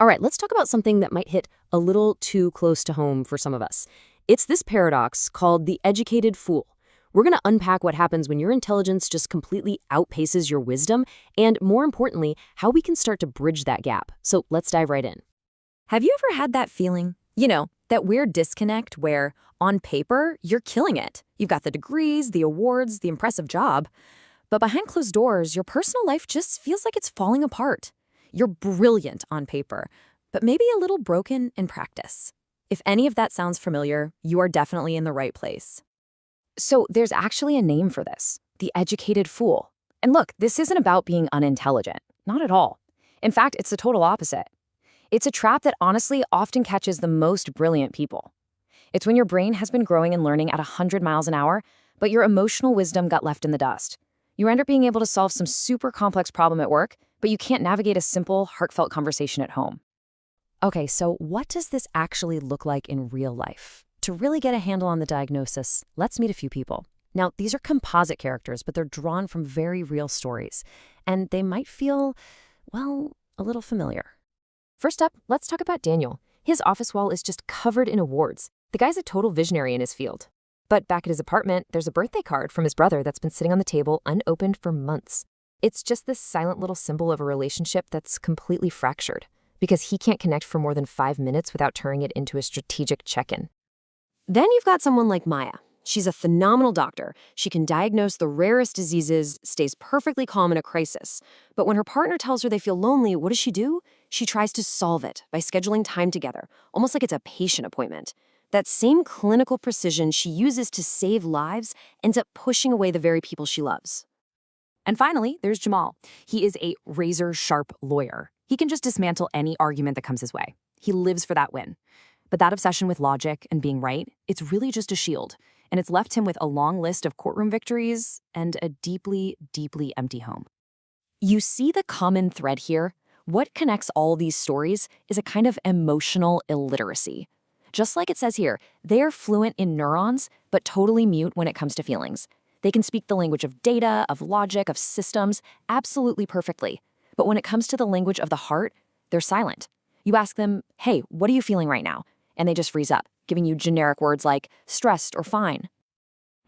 All right, let's talk about something that might hit a little too close to home for some of us. It's this paradox called the educated fool. We're going to unpack what happens when your intelligence just completely outpaces your wisdom, and more importantly, how we can start to bridge that gap. So let's dive right in. Have you ever had that feeling? That weird disconnect where, on paper, you're killing it. You've got the degrees, the awards, the impressive job. But behind closed doors, your personal life just feels like it's falling apart. You're brilliant on paper, but maybe a little broken in practice. If any of that sounds familiar, you are definitely in the right place. So there's actually a name for this, the educated fool. And look, this isn't about being unintelligent. Not at all. In fact, it's the total opposite. It's a trap that honestly often catches the most brilliant people. It's when your brain has been growing and learning at 100 miles an hour, but your emotional wisdom got left in the dust. You end up being able to solve some super complex problem at work, but you can't navigate a simple, heartfelt conversation at home. Okay, so what does this actually look like in real life? To really get a handle on the diagnosis, let's meet a few people. Now, these are composite characters, but they're drawn from very real stories, and they might feel, well, a little familiar. First up, let's talk about Daniel. His office wall is just covered in awards. The guy's a total visionary in his field. But back at his apartment, there's a birthday card from his brother that's been sitting on the table unopened for months. It's just this silent little symbol of a relationship that's completely fractured, because he can't connect for more than 5 minutes without turning it into a strategic check-in. Then you've got someone like Maya. She's a phenomenal doctor. She can diagnose the rarest diseases, stays perfectly calm in a crisis. But when her partner tells her they feel lonely, what does she do? She tries to solve it by scheduling time together, almost like it's a patient appointment. That same clinical precision she uses to save lives ends up pushing away the very people she loves. And finally, there's Jamal. He is a razor-sharp lawyer. He can just dismantle any argument that comes his way. He lives for that win. But that obsession with logic and being right, it's really just a shield. And it's left him with a long list of courtroom victories and a deeply, deeply empty home. You see the common thread here? What connects all these stories is a kind of emotional illiteracy. Just like it says here, they're fluent in neurons, but totally mute when it comes to feelings. They can speak the language of data, of logic, of systems, absolutely perfectly. But when it comes to the language of the heart, they're silent. You ask them, hey, what are you feeling right now? And they just freeze up, giving you generic words like stressed or fine.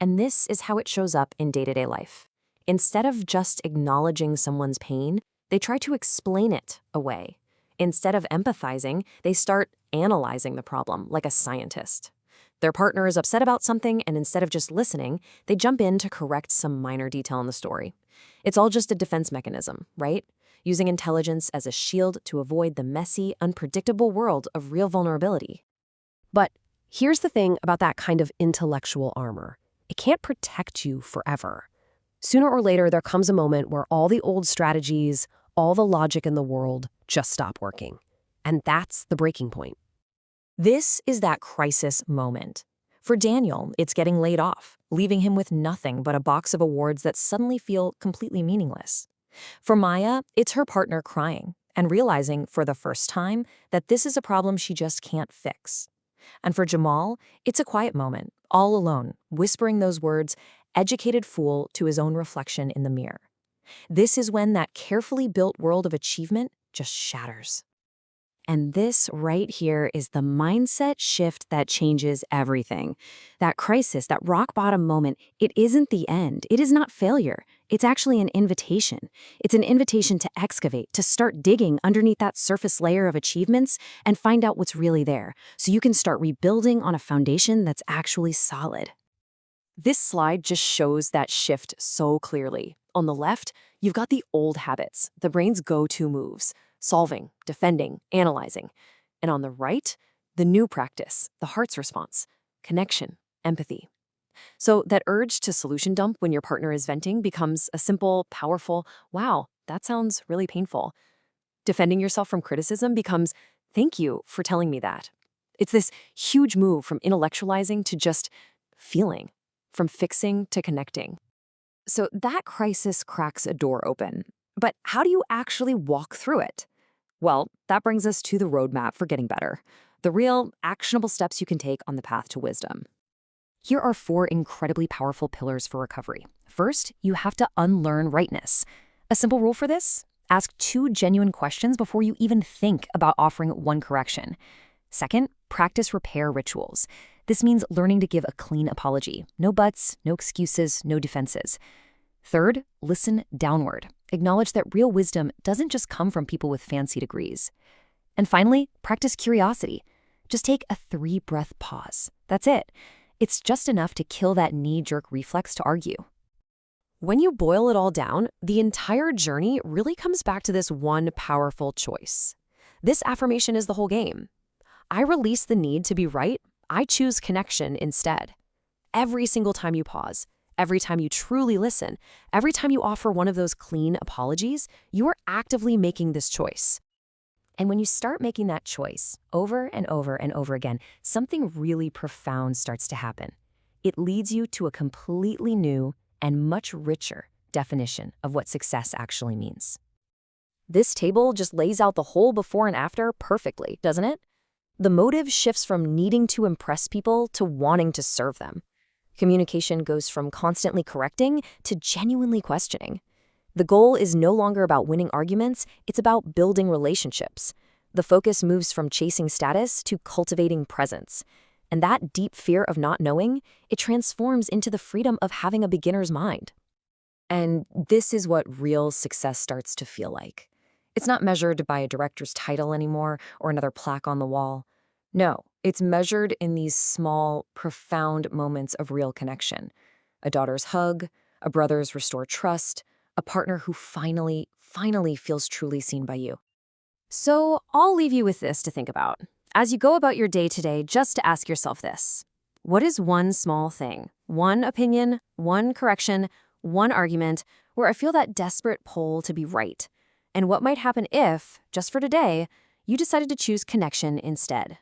And this is how it shows up in day-to-day life. Instead of just acknowledging someone's pain, they try to explain it away. Instead of empathizing, they start analyzing the problem like a scientist. Their partner is upset about something, and instead of just listening, they jump in to correct some minor detail in the story. It's all just a defense mechanism, right? Using intelligence as a shield to avoid the messy, unpredictable world of real vulnerability. But here's the thing about that kind of intellectual armor. It can't protect you forever. Sooner or later, there comes a moment where all the old strategies, all the logic in the world just stop working. And that's the breaking point. This is that crisis moment. For Daniel, it's getting laid off, leaving him with nothing but a box of awards that suddenly feel completely meaningless. For Maya, it's her partner crying and realizing for the first time that this is a problem she just can't fix. And for Jamal, it's a quiet moment, all alone, whispering those words, educated fool, to his own reflection in the mirror. This is when that carefully built world of achievement just shatters. And this right here is the mindset shift that changes everything. That crisis, that rock bottom moment, it isn't the end. It is not failure. It's actually an invitation. It's an invitation to excavate, to start digging underneath that surface layer of achievements and find out what's really there, so you can start rebuilding on a foundation that's actually solid. This slide just shows that shift so clearly. On the left, you've got the old habits, the brain's go-to moves: solving, defending, analyzing. And on the right, the new practice, the heart's response: connection, empathy. So that urge to solution dump when your partner is venting becomes a simple, powerful, wow, that sounds really painful. Defending yourself from criticism becomes, thank you for telling me that. It's this huge move from intellectualizing to just feeling, from fixing to connecting. So that crisis cracks a door open. But how do you actually walk through it? Well, that brings us to the roadmap for getting better, the real, actionable steps you can take on the path to wisdom. Here are 4 incredibly powerful pillars for recovery. First, you have to unlearn rightness. A simple rule for this: Ask 2 genuine questions before you even think about offering one correction. Second, practice repair rituals. This means learning to give a clean apology. No buts, no excuses, no defenses. Third, listen downward. Acknowledge that real wisdom doesn't just come from people with fancy degrees. And finally, practice curiosity. Just take a 3-breath pause. That's it. It's just enough to kill that knee-jerk reflex to argue. When you boil it all down, the entire journey really comes back to this one powerful choice. This affirmation is the whole game. I release the need to be right. I choose connection instead. Every single time you pause, every time you truly listen, every time you offer one of those clean apologies, you are actively making this choice. And when you start making that choice over and over and over again, something really profound starts to happen. It leads you to a completely new and much richer definition of what success actually means. This table just lays out the whole before and after perfectly, doesn't it? The motive shifts from needing to impress people to wanting to serve them. Communication goes from constantly correcting to genuinely questioning. The goal is no longer about winning arguments, it's about building relationships. The focus moves from chasing status to cultivating presence. And that deep fear of not knowing, it transforms into the freedom of having a beginner's mind. And this is what real success starts to feel like. It's not measured by a director's title anymore or another plaque on the wall. No, it's measured in these small, profound moments of real connection. A daughter's hug, a brother's restored trust, a partner who finally feels truly seen by you. So I'll leave you with this to think about. As you go about your day today, just to ask yourself this. What is one small thing, one opinion, one correction, one argument, where I feel that desperate pull to be right? And what might happen if, just for today, you decided to choose connection instead?